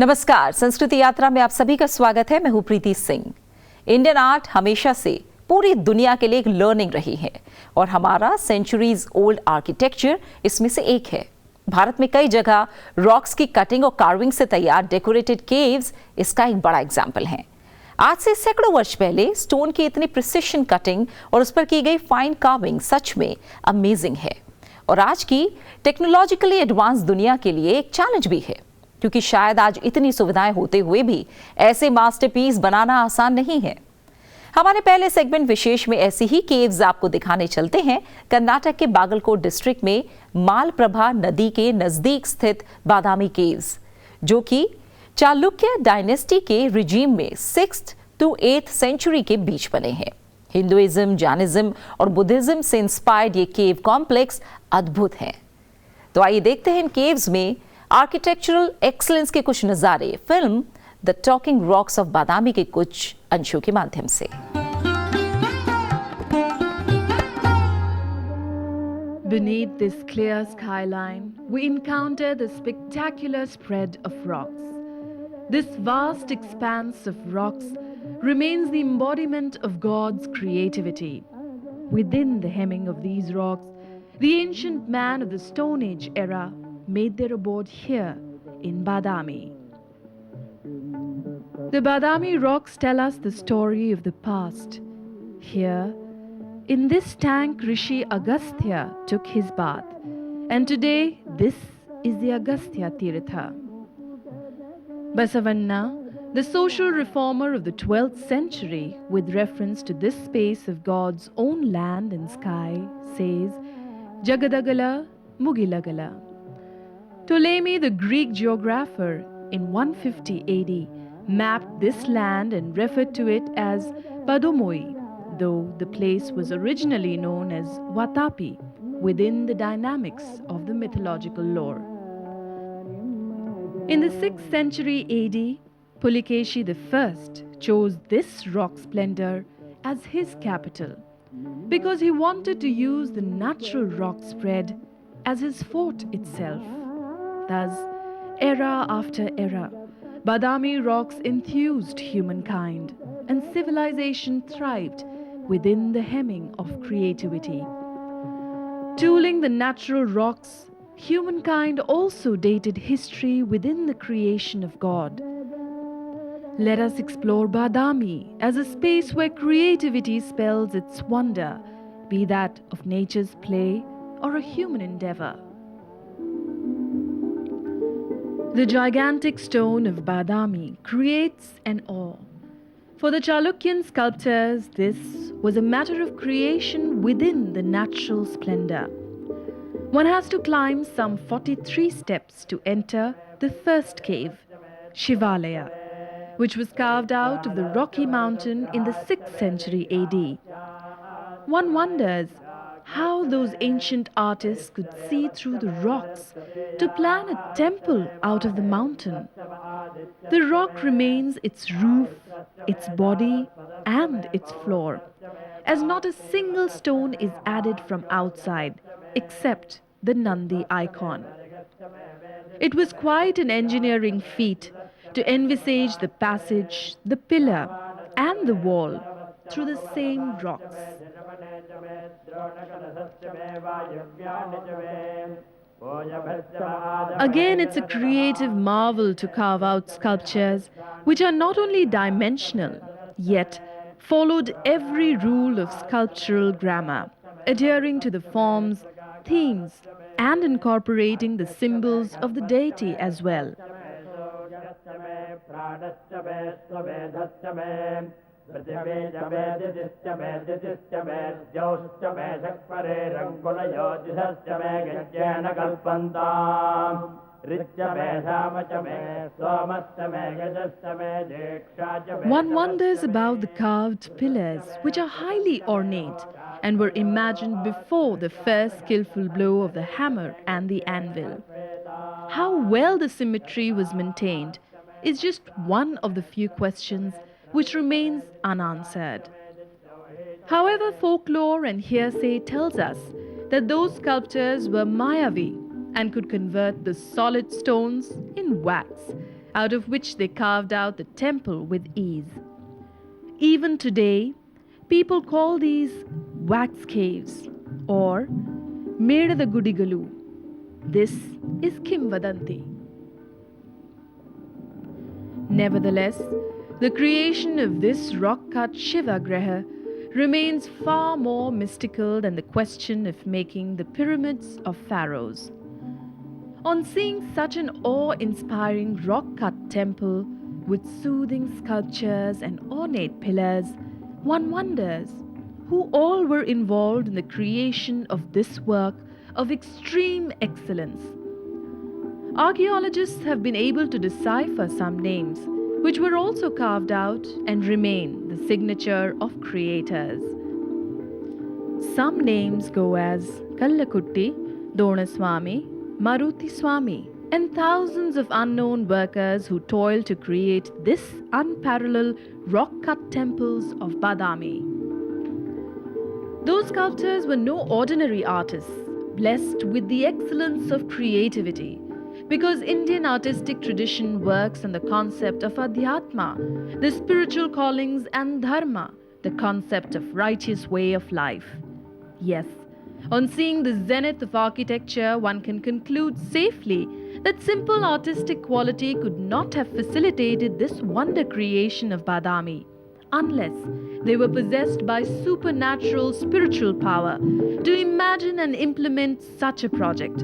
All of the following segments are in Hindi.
नमस्कार, संस्कृति यात्रा में आप सभी का स्वागत है। मैं हूं प्रीति सिंह। इंडियन आर्ट हमेशा से पूरी दुनिया के लिए एक लर्निंग रही है और हमारा सेंचुरीज ओल्ड आर्किटेक्चर इसमें से एक है। भारत में कई जगह रॉक्स की कटिंग और कार्विंग से तैयार डेकोरेटेड केव्स इसका एक बड़ा एग्जाम्पल हैं। आज से सैकड़ों वर्ष पहले स्टोन की इतनी प्रिसिशन कटिंग और उस पर की गई फाइन कार्विंग सच में अमेजिंग है और आज की टेक्नोलॉजिकली एडवांस दुनिया के लिए एक चैलेंज भी है, क्योंकि शायद आज इतनी सुविधाएं होते हुए भी ऐसे मास्टरपीस बनाना आसान नहीं है। हमारे पहले सेगमेंट विशेष में ऐसी ही केव्स आपको दिखाने चलते हैं। कर्नाटक के बागलकोट डिस्ट्रिक्ट में मालप्रभा नदी के नजदीक स्थित बादामी केव्स, जो कि चालुक्य डायनेस्टी के रिजीम में 6th to 8th सेंचुरी के बीच बने हैं। हिंदुइज्म, जैनिज्म और बुद्धिज्म से इंस्पायर्ड ये केव कॉम्प्लेक्स अद्भुत है। तो आइए देखते हैं इन केव्स में आर्किटेक्चरल एक्सीलेंस के कुछ नजारे film the talking rocks of Badami के कुछ अंशों के माध्यम से। Beneath this clear skyline, we encounter the spectacular spread of rocks. This vast expanse of rocks remains the embodiment of God's creativity. Within the hemming of these rocks, the ancient man of the Stone Age era made their abode here in Badami. The Badami rocks tell us the story of the past. Here, in this tank, Rishi Agastya took his bath, and today this is the Agastya Tirtha. Basavanna, the social reformer of the 12th century, with reference to this space of God's own land and sky, says, Jagadagala Mugilagala. Ptolemy, the Greek geographer, in 150 AD, mapped this land and referred to it as Padomoi, though the place was originally known as Vatapi, within the dynamics of the mythological lore. In the 6th century AD, Pulikeshi I chose this rock splendor as his capital because he wanted to use the natural rock spread as his fort itself. Thus, era after era, Badami rocks enthused humankind, and civilization thrived within the hemming of creativity. Tooling the natural rocks, humankind also dated history within the creation of God. Let us explore Badami as a space where creativity spells its wonder, be that of nature's play or a human endeavor. The gigantic stone of Badami creates an awe. For the Chalukyan sculptors, this was a matter of creation within the natural splendor. One has to climb some 43 steps to enter the first cave, Shivalaya, which was carved out of the rocky mountain in the 6th century AD. One wonders how those ancient artists could see through the rocks to plan a temple out of the mountain. The rock remains its roof, its body, and its floor, as not a single stone is added from outside except the Nandi icon. It was quite an engineering feat to envisage the passage, the pillar, and the wall through the same rocks. Again, it's a creative marvel to carve out sculptures which are not only dimensional, yet followed every rule of sculptural grammar, adhering to the forms, themes, and incorporating the symbols of the deity as well. One wonders about the carved pillars, which are highly ornate and were imagined before the first skillful blow of the hammer and the anvil. How well the symmetry was maintained is just one of the few questions which remains unanswered. However, folklore and hearsay tells us that those sculptors were Mayavi and could convert the solid stones in wax, out of which they carved out the temple with ease. Even today, people call these wax caves or Medada Gudigalu. This is Kimvadanti. Nevertheless, the creation of this rock-cut Shiva Graha remains far more mystical than the question of making the pyramids of pharaohs. On seeing such an awe-inspiring rock-cut temple with soothing sculptures and ornate pillars, one wonders who all were involved in the creation of this work of extreme excellence. Archaeologists have been able to decipher some names, which were also carved out and remain the signature of creators. Some names go as Kallakutti, Donaswamy, Maruti Swami, and thousands of unknown workers who toiled to create this unparalleled rock-cut temples of Badami. Those sculptors were no ordinary artists, blessed with the excellence of creativity, because Indian artistic tradition works on the concept of Adhyatma, the spiritual callings, and Dharma, the concept of righteous way of life. Yes, on seeing the zenith of architecture, one can conclude safely that simple artistic quality could not have facilitated this wonder creation of Badami, unless they were possessed by supernatural spiritual power to imagine and implement such a project.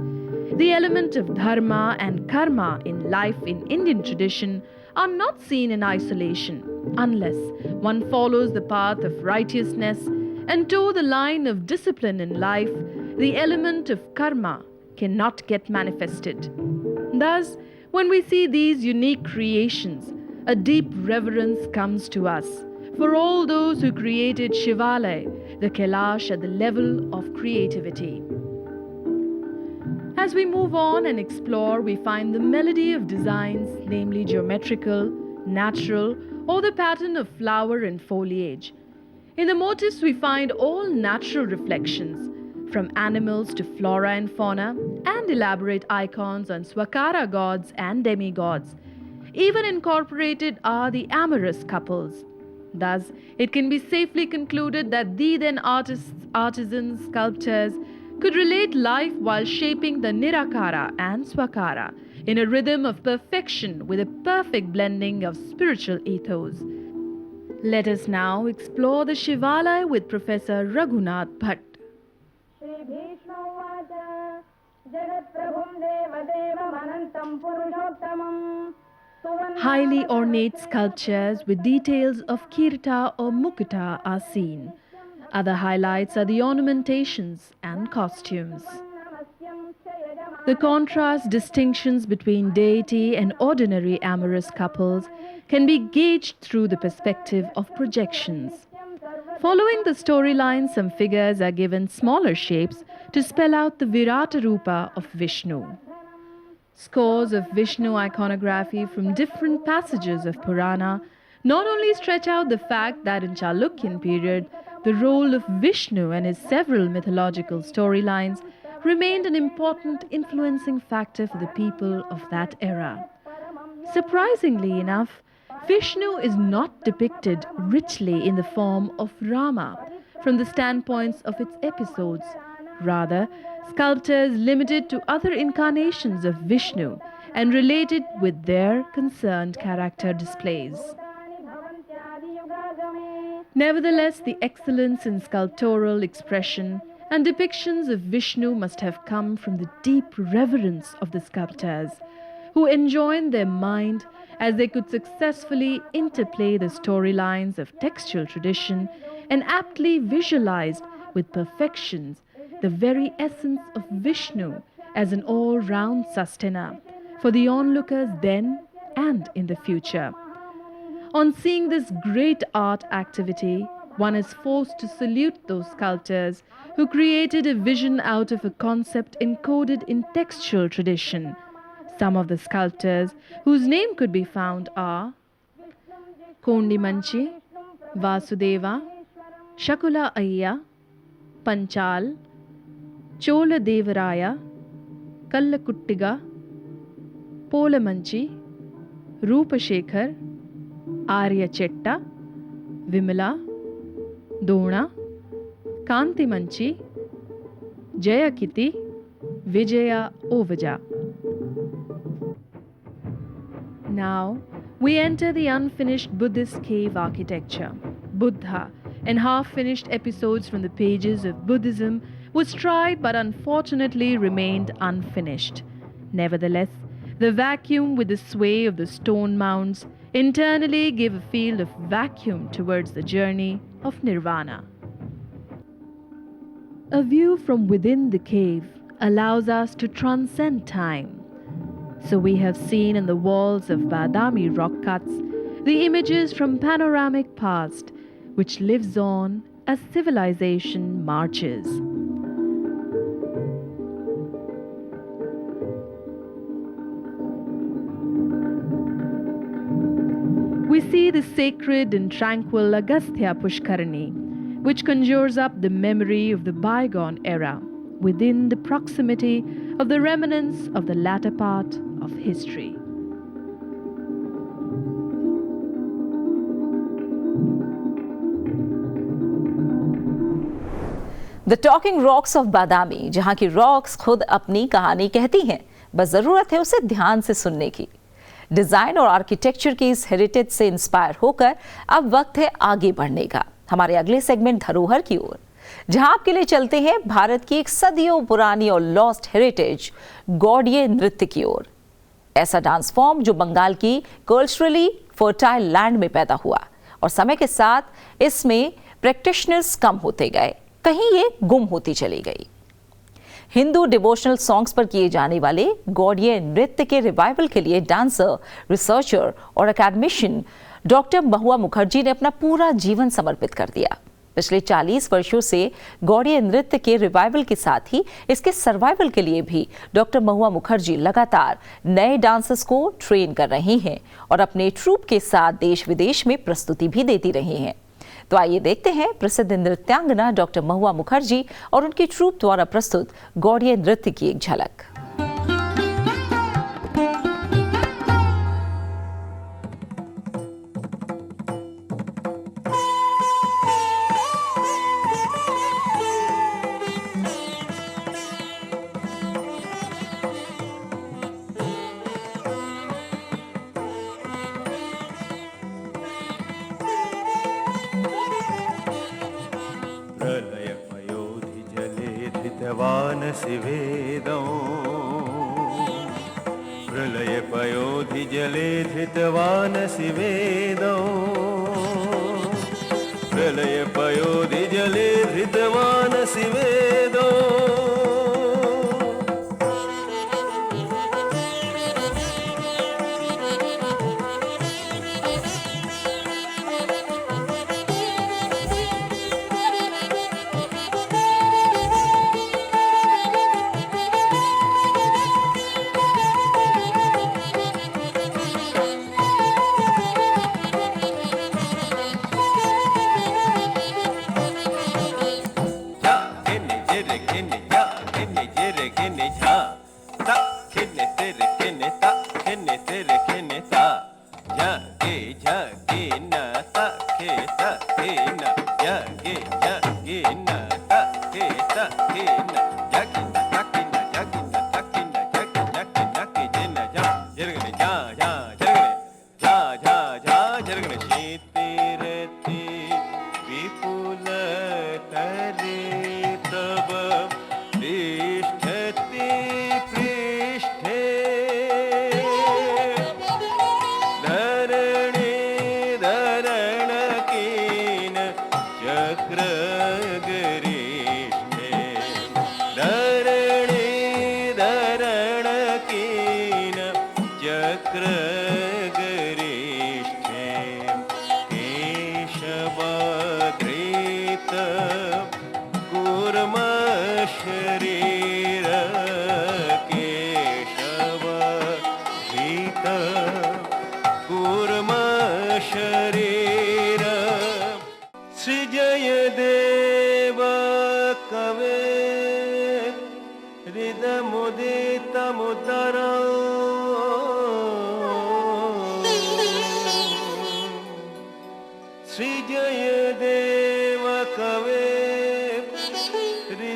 The element of dharma and karma in life in Indian tradition are not seen in isolation unless one follows the path of righteousness and toe the line of discipline in life. The element of karma cannot get manifested. Thus, when we see these unique creations, a deep reverence comes to us for all those who created Shivalaya, the Kailash at the level of creativity. As we move on and explore, we find the melody of designs, namely geometrical, natural, or the pattern of flower and foliage. In the motifs, we find all natural reflections, from animals to flora and fauna, and elaborate icons on Swakara gods and demigods. Even incorporated are the amorous couples. Thus, it can be safely concluded that the then artists, artisans, sculptors could relate life while shaping the Nirakara and Swakara in a rhythm of perfection with a perfect blending of spiritual ethos. Let us now explore the Shivalaya with Professor Raghunath Bhatt. Highly ornate sculptures with details of kirta or mukta are seen. Other highlights are the ornamentations and costumes. The contrast distinctions between deity and ordinary amorous couples can be gauged through the perspective of projections. Following the storyline, some figures are given smaller shapes to spell out the Virata Rupa of Vishnu. Scores of Vishnu iconography from different passages of Purana not only stretch out the fact that in Chalukyan period, the role of Vishnu and his several mythological storylines remained an important influencing factor for the people of that era. Surprisingly enough, Vishnu is not depicted richly in the form of Rama from the standpoints of its episodes. Rather, sculptors limited to other incarnations of Vishnu and related with their concerned character displays. Nevertheless, the excellence in sculptural expression and depictions of Vishnu must have come from the deep reverence of the sculptors, who enjoined their mind as they could successfully interplay the storylines of textual tradition and aptly visualized with perfections the very essence of Vishnu as an all-round sustainer for the onlookers then and in the future. On seeing this great art activity, one is forced to salute those sculptors who created a vision out of a concept encoded in textual tradition. Some of the sculptors whose name could be found are Kondimanchi, Vasudeva, Shakula Ayya, Panchal, Chola Devaraya, Kallakuttiga, Polamanchi, Rupashekhar, Aryachetta, Vimala, Dona, Kantimanchi, Jayakiti, Vijaya Ovaja. Now, we enter the unfinished Buddhist cave architecture. Buddha and half-finished episodes from the pages of Buddhism was tried but unfortunately remained unfinished. Nevertheless, the vacuum with the sway of the stone mounds internally gave a field of vacuum towards the journey of Nirvana. A view from within the cave allows us to transcend time. So we have seen in the walls of Badami rock cuts the images from panoramic past, which lives on as civilization marches. We see the sacred and tranquil Agastya Pushkarani, which conjures up the memory of the bygone era within the proximity of the remnants of the latter part of history. The talking rocks of Badami, जहां की रॉक्स खुद अपनी कहानी कहती हैं, बस जरूरत है उसे ध्यान से सुनने की। डिजाइन और आर्किटेक्चर की इस हेरिटेज से इंस्पायर होकर अब वक्त है आगे बढ़ने का, हमारे अगले सेगमेंट धरोहर की ओर, जहां आपके लिए चलते हैं भारत की एक सदियों पुरानी और लॉस्ट हेरिटेज गौड़िये नृत्य की ओर। ऐसा डांस फॉर्म जो बंगाल की कल्चरली फर्टाइल लैंड में पैदा हुआ और समय के साथ इसमें प्रैक्टिशनर्स कम होते गए, कहीं ये गुम होती चली गई। हिंदू डिवोशनल सॉन्ग्स पर किए जाने वाले गौड़िये नृत्य के रिवाइवल के लिए डांसर, रिसर्चर और एकेडमिशियन डॉक्टर महुआ मुखर्जी ने अपना पूरा जीवन समर्पित कर दिया। पिछले 40 वर्षों से गौड़िये नृत्य के रिवाइवल के साथ ही इसके सर्वाइवल के लिए भी डॉक्टर महुआ मुखर्जी लगातार नए डांसर्स को ट्रेन कर रही हैं और अपने ट्रूप के साथ देश विदेश में प्रस्तुति भी देती रही हैं। तो आइए देखते हैं प्रसिद्ध नृत्यांगना डॉक्टर महुआ मुखर्जी और उनकी ट्रूप द्वारा प्रस्तुत गौड़िये नृत्य की एक झलक। प्रलयपयोधि जले धृतवानसि वेदौ, प्रलयपयोधि जले धृतवानसि वेदौ।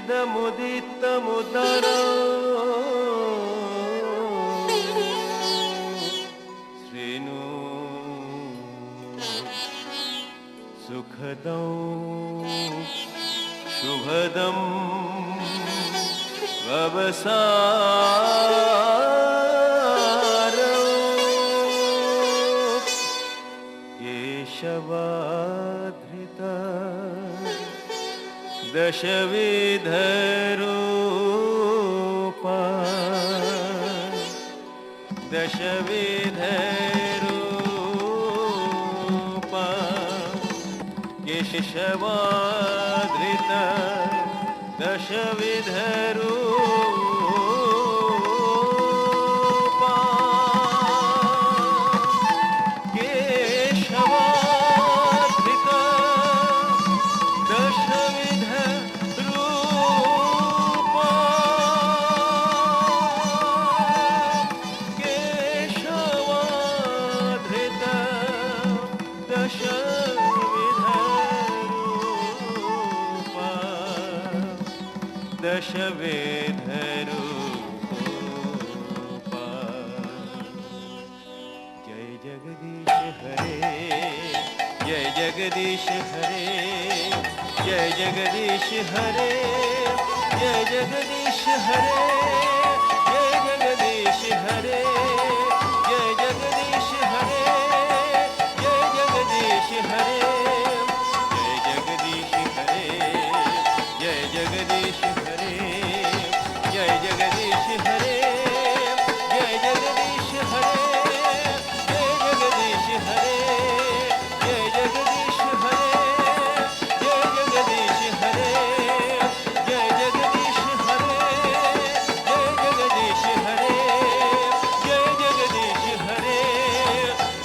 इदमुदितमुदरौ श्रीनु सुखदौ शुभदं ववसारौ केशवाधृता दशविधरूपा दशविधरूपा केशवाधृता दशविधरूपा केशवाधृता दशविधरूपा केशवाधृता दशविधरूपा दशविधरूपा जय जगदीश हरे जय जगदीश हरे जय जगदीश हरे जय जगदीश हरे जय जगदीश हरे जय जगदीश हरे जय जगदीश हरे जय जगदीश हरे जय जगदीश हरे जय जगदीश हरे जय जगदीश हरे जय जगदीश हरे जय जगदीश हरे जय जगदीश हरे जय जगदीश हरे जय जगदीश हरे जय जगदीश हरे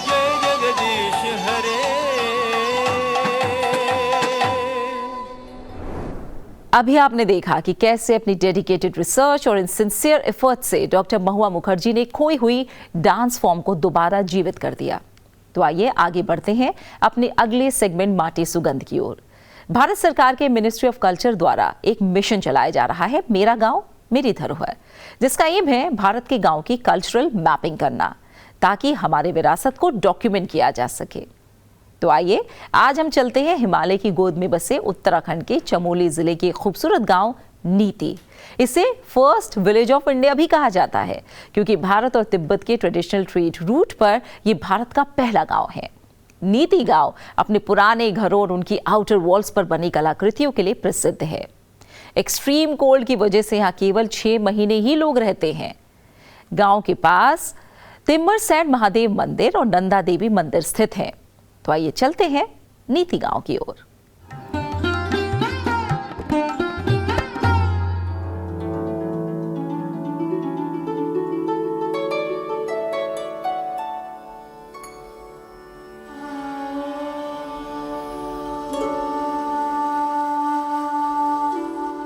जय जगदीश हरे। अभी आपने देखा कि कैसे अपनी डेडिकेटेड रिसर्च और इन सिंसियर एफर्ट से डॉक्टर महुआ मुखर्जी ने खोई हुई डांस फॉर्म को दोबारा जीवित कर दिया। तो आइए आगे बढ़ते हैं अपने अगले सेगमेंट माटी सुगंध की ओर। भारत सरकार के मिनिस्ट्री ऑफ कल्चर द्वारा एक मिशन चलाया जा रहा है, मेरा गांव मेरी धरोहर, जिसका एम है भारत के गांव की कल्चरल मैपिंग करना ताकि हमारे विरासत को डॉक्यूमेंट किया जा सके। तो आइए आज हम चलते हैं हिमालय की गोद में बसे उत्तराखंड के चमोली जिले के खूबसूरत गांव नीति। इसे फर्स्ट विलेज ऑफ इंडिया भी कहा जाता है क्योंकि भारत और तिब्बत के ट्रेडिशनल ट्रेड रूट पर यह भारत का पहला गांव है। नीति गांव अपने पुराने घरों और उनकी आउटर वॉल्स पर बनी कलाकृतियों के लिए प्रसिद्ध है। एक्सट्रीम कोल्ड की वजह से यहाँ केवल 6 महीने ही लोग रहते हैं। गांव के पास तिम्मरसैंड महादेव मंदिर और नंदा देवी मंदिर स्थित है। तो आइए चलते हैं नीति गांव की ओर।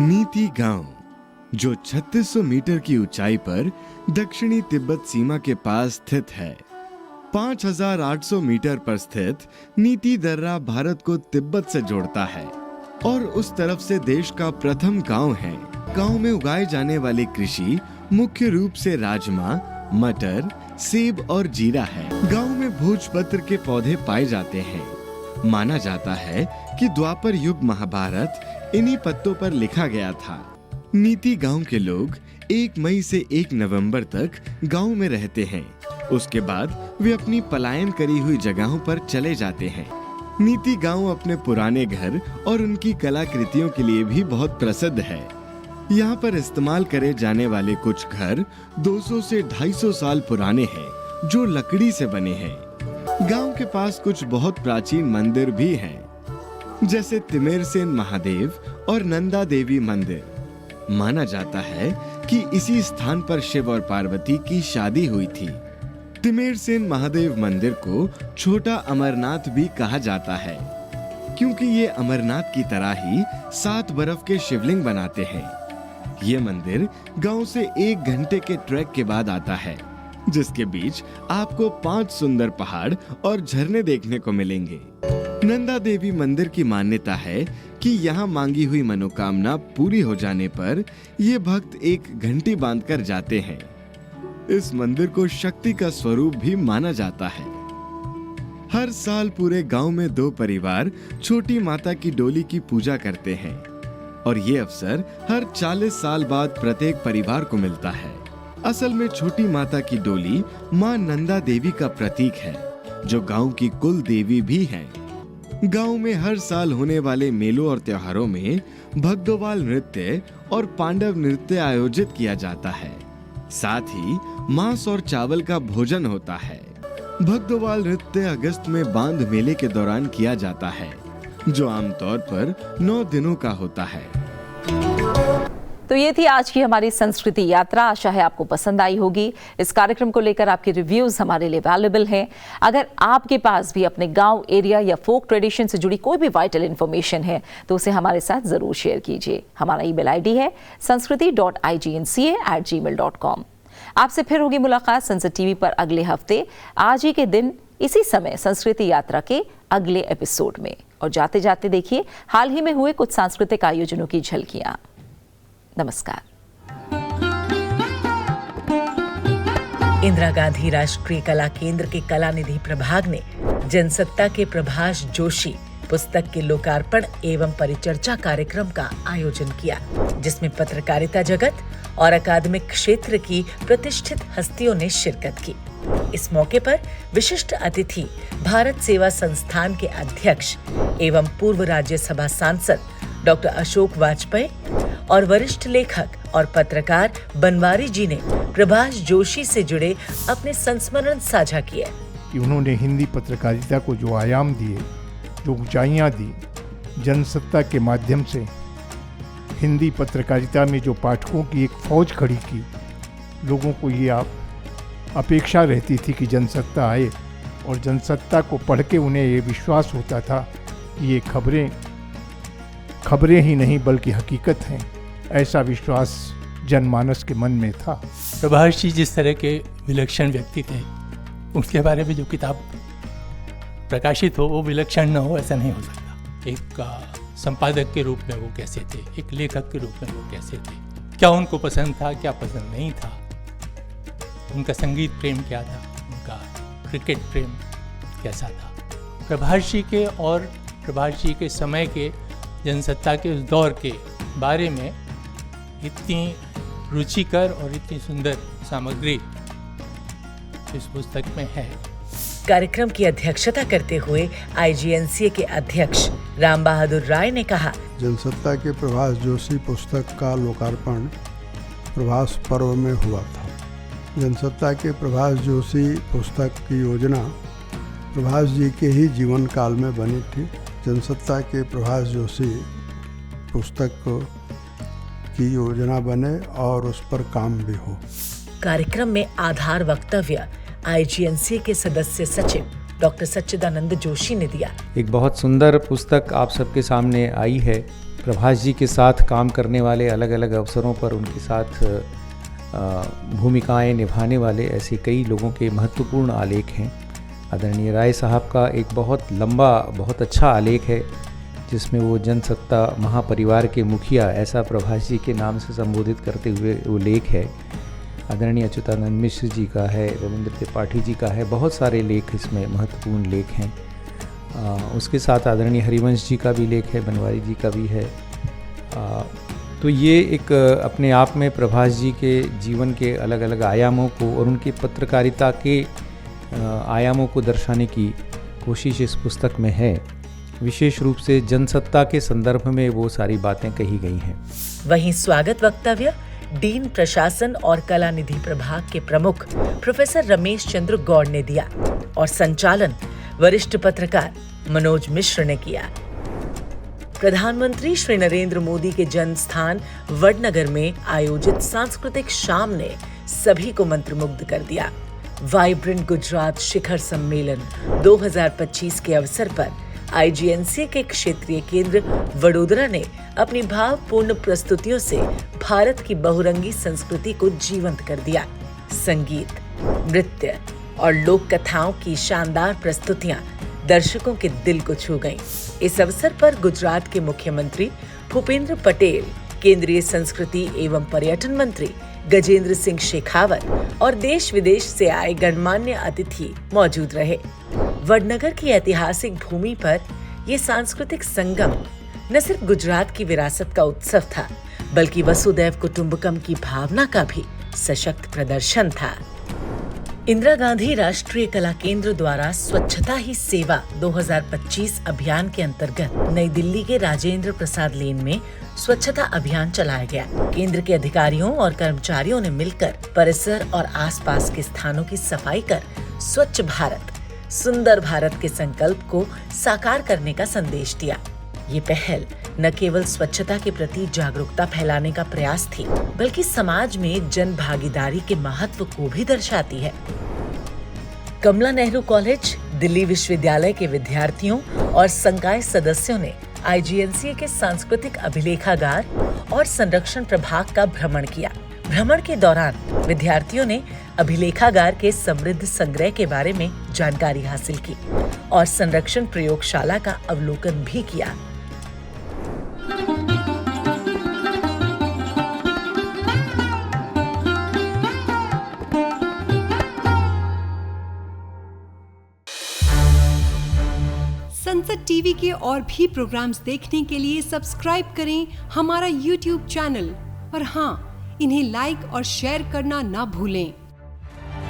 नीति गांव जो 3600 मीटर की ऊंचाई पर दक्षिणी तिब्बत सीमा के पास स्थित है। 5800 मीटर पर स्थित नीति दर्रा भारत को तिब्बत से जोड़ता है और उस तरफ से देश का प्रथम गांव है। गांव में उगाए जाने वाली कृषि मुख्य रूप से राजमा, मटर, सेब और जीरा है। गांव में भोजपत्र के पौधे पाए जाते हैं। माना जाता है कि द्वापर युग महाभारत इन्हीं पत्तों पर लिखा गया था। नीति गांव के लोग 1 मई से 1 नवंबर तक गांव में रहते हैं। उसके बाद वे अपनी पलायन करी हुई जगहों पर चले जाते हैं। नीति गांव अपने पुराने घर और उनकी कलाकृतियों के लिए भी बहुत प्रसिद्ध है। यहाँ पर इस्तेमाल करे जाने वाले कुछ घर 200 से 250 साल पुराने हैं, जो लकड़ी से बने हैं। गांव के पास कुछ बहुत प्राचीन मंदिर भी हैं, जैसे तिमेरसेन महादेव और नंदा देवी मंदिर। माना जाता है कि इसी स्थान पर शिव और पार्वती की शादी हुई थी। तिमेरसेन महादेव मंदिर को छोटा अमरनाथ भी कहा जाता है, क्योंकि ये अमरनाथ की तरह ही 7 बर्फ के शिवलिंग बनाते हैं। ये मंदिर गांव से 1 घंटे के ट्रैक के बाद आता है, जिसके बीच आपको 5 सुंदर पहाड़ और झरने देखने को मिलेंगे। नंदा देवी मंदिर की मान्यता है कि यहाँ मांगी हुई मनोकामना पूरी हो जाने पर ये भक्त एक घंटी बांधकर जाते हैं। इस मंदिर को शक्ति का स्वरूप भी माना जाता है। हर साल पूरे गांव में 2 परिवार छोटी माता की डोली की पूजा करते हैं और ये अवसर हर 40 साल बाद प्रत्येक परिवार को मिलता है। असल में छोटी माता की डोली मां नंदा देवी का प्रतीक है, जो गांव की कुल देवी भी हैं। गांव में हर साल होने वाले मेलों और त्योहारों में भगदोवाल नृत्य और पांडव नृत्य आयोजित किया जाता है। साथ ही मांस और चावल का भोजन होता है। भगदोवाल नृत्य अगस्त में बांध मेले के दौरान किया जाता है, जो आमतौर पर 9 दिनों का होता है। तो ये थी आज की हमारी संस्कृति यात्रा। आशा है आपको पसंद आई होगी। इस कार्यक्रम को लेकर आपके रिव्यूज हमारे लिए वैल्यूएबल हैं। अगर आपके पास भी अपने गांव, एरिया या फोक ट्रेडिशन से जुड़ी कोई भी वाइटल इन्फॉर्मेशन है तो उसे हमारे साथ जरूर शेयर कीजिए। हमारा ईमेल आईडी है sanskriti.ignca@gmail.com। आपसे फिर होगी मुलाकात संसद टीवी पर अगले हफ्ते आज ही के दिन इसी समय संस्कृति यात्रा के अगले एपिसोड में। और जाते जाते देखिए हाल ही में हुए कुछ सांस्कृतिक आयोजनों की झलकियां। नमस्कार। इंदिरा गांधी राष्ट्रीय कला केंद्र के कला निधि प्रभाग ने जनसत्ता के प्रभाष जोशी पुस्तक के लोकार्पण एवं परिचर्चा कार्यक्रम का आयोजन किया, जिसमें पत्रकारिता जगत और अकादमिक क्षेत्र की प्रतिष्ठित हस्तियों ने शिरकत की। इस मौके पर विशिष्ट अतिथि भारत सेवा संस्थान के अध्यक्ष एवं पूर्व राज्यसभा सांसद डॉक्टर अशोक वाजपेयी और वरिष्ठ लेखक और पत्रकार बनवारी जी ने प्रभाष जोशी से जुड़े अपने संस्मरण साझा किए। कि उन्होंने हिंदी पत्रकारिता को जो आयाम दिए, जो ऊंचाइयां दी, जनसत्ता के माध्यम से हिंदी पत्रकारिता में जो पाठकों की एक फौज खड़ी की, लोगों को ये अपेक्षा रहती थी कि जनसत्ता आए और जनसत्ता को पढ़ के उन्हें ये विश्वास होता था कि ये खबरें ही नहीं बल्कि हकीकत हैं। ऐसा विश्वास जनमानस के मन में था। प्रभाष जी जिस तरह के विलक्षण व्यक्ति थे, उसके बारे में जो किताब प्रकाशित हो वो विलक्षण न हो, ऐसा नहीं हो सकता। एक संपादक के रूप में वो कैसे थे, एक लेखक के रूप में वो कैसे थे, क्या उनको पसंद था, क्या पसंद नहीं था, उनका संगीत प्रेम क्या था, उनका क्रिकेट प्रेम कैसा था। प्रभाष जी के और प्रभाष जी के समय के जनसत्ता के उस दौर के बारे में इतनी रुचिकर और इतनी सुंदर सामग्री इस पुस्तक में है। कार्यक्रम की अध्यक्षता करते हुए आईजीएनसीए के अध्यक्ष राम बहादुर राय ने कहा, जनसत्ता के प्रभाष जोशी पुस्तक का लोकार्पण प्रभास पर्व में हुआ था। जनसत्ता के प्रभाष जोशी पुस्तक की योजना प्रभाष जी के ही जीवन काल में बनी थी। जनसत्ता के प्रभाष जोशी पुस्तक की योजना बने और उस पर काम भी हो। कार्यक्रम में आधार वक्तव्य आईजीएनसीए के सदस्य सचिव डॉक्टर सच्चिदानंद जोशी ने दिया। एक बहुत सुंदर पुस्तक आप सबके सामने आई है। प्रभाष जी के साथ काम करने वाले, अलग अलग अवसरों पर उनके साथ भूमिकाएं निभाने वाले ऐसे कई लोगों के महत्वपूर्ण आलेख हैं। आदरणीय राय साहब का एक बहुत लंबा, बहुत अच्छा आलेख है, जिसमें वो जनसत्ता महापरिवार के मुखिया ऐसा प्रभाष जी के नाम से संबोधित करते हुए वो लेख है। आदरणीय अच्युतानंद मिश्र जी का है, रविंद्र त्रिपाठी जी का है, बहुत सारे लेख इसमें महत्वपूर्ण लेख हैं। उसके साथ आदरणीय हरिवंश जी का भी लेख है, बनवारी जी का भी है। तो ये एक अपने आप में प्रभाष जी के जीवन के अलग अलग आयामों को और उनकी पत्रकारिता के आयामों को दर्शाने की कोशिश इस पुस्तक में है। विशेष रूप से जनसत्ता के संदर्भ में वो सारी बातें कही गई हैं। वहीं स्वागत वक्तव्य डीन प्रशासन और कला निधि प्रभाग के प्रमुख प्रोफेसर रमेश चंद्र गौड़ ने दिया और संचालन वरिष्ठ पत्रकार मनोज मिश्र ने किया। प्रधानमंत्री श्री नरेंद्र मोदी के जन्म स्थान वडनगर में आयोजित सांस्कृतिक शाम ने सभी को मंत्रमुग्ध कर दिया। वाइब्रेंट गुजरात शिखर सम्मेलन 2025 के अवसर पर आईजीएनसीए के क्षेत्रीय केंद्र वडोदरा ने अपनी भावपूर्ण प्रस्तुतियों से भारत की बहुरंगी संस्कृति को जीवंत कर दिया। संगीत, नृत्य और लोक कथाओं की शानदार प्रस्तुतियां दर्शकों के दिल को छू गईं। इस अवसर पर गुजरात के मुख्यमंत्री भूपेंद्र पटेल, केंद्रीय संस्कृति एवं पर्यटन मंत्री गजेंद्र सिंह शेखावत और देश विदेश से आए गणमान्य अतिथि मौजूद रहे। वडनगर की ऐतिहासिक भूमि पर ये सांस्कृतिक संगम न सिर्फ गुजरात की विरासत का उत्सव था, बल्कि वसुदैव कुटुंबकम की भावना का भी सशक्त प्रदर्शन था। इंदिरा गांधी राष्ट्रीय कला केंद्र द्वारा स्वच्छता ही सेवा 2025 अभियान के अंतर्गत नई दिल्ली के राजेंद्र प्रसाद लेन में स्वच्छता अभियान चलाया गया। केंद्र के अधिकारियों और कर्मचारियों ने मिलकर परिसर और आसपास के स्थानों की सफाई कर स्वच्छ भारत, सुंदर भारत के संकल्प को साकार करने का संदेश दिया। ये पहल न केवल स्वच्छता के प्रति जागरूकता फैलाने का प्रयास थी, बल्कि समाज में जन भागीदारी के महत्व को भी दर्शाती है। कमला नेहरू कॉलेज, दिल्ली विश्वविद्यालय के विद्यार्थियों और संकाय सदस्यों ने IGNCA के सांस्कृतिक अभिलेखागार और संरक्षण प्रभाग का भ्रमण किया। भ्रमण के दौरान विद्यार्थियों ने अभिलेखागार के समृद्ध संग्रह के बारे में जानकारी हासिल की और संरक्षण प्रयोगशाला का अवलोकन भी किया। संसद टीवी के और भी प्रोग्राम्स देखने के लिए सब्सक्राइब करें हमारा YouTube चैनल और हाँ, इन्हें लाइक और शेयर करना ना भूलें।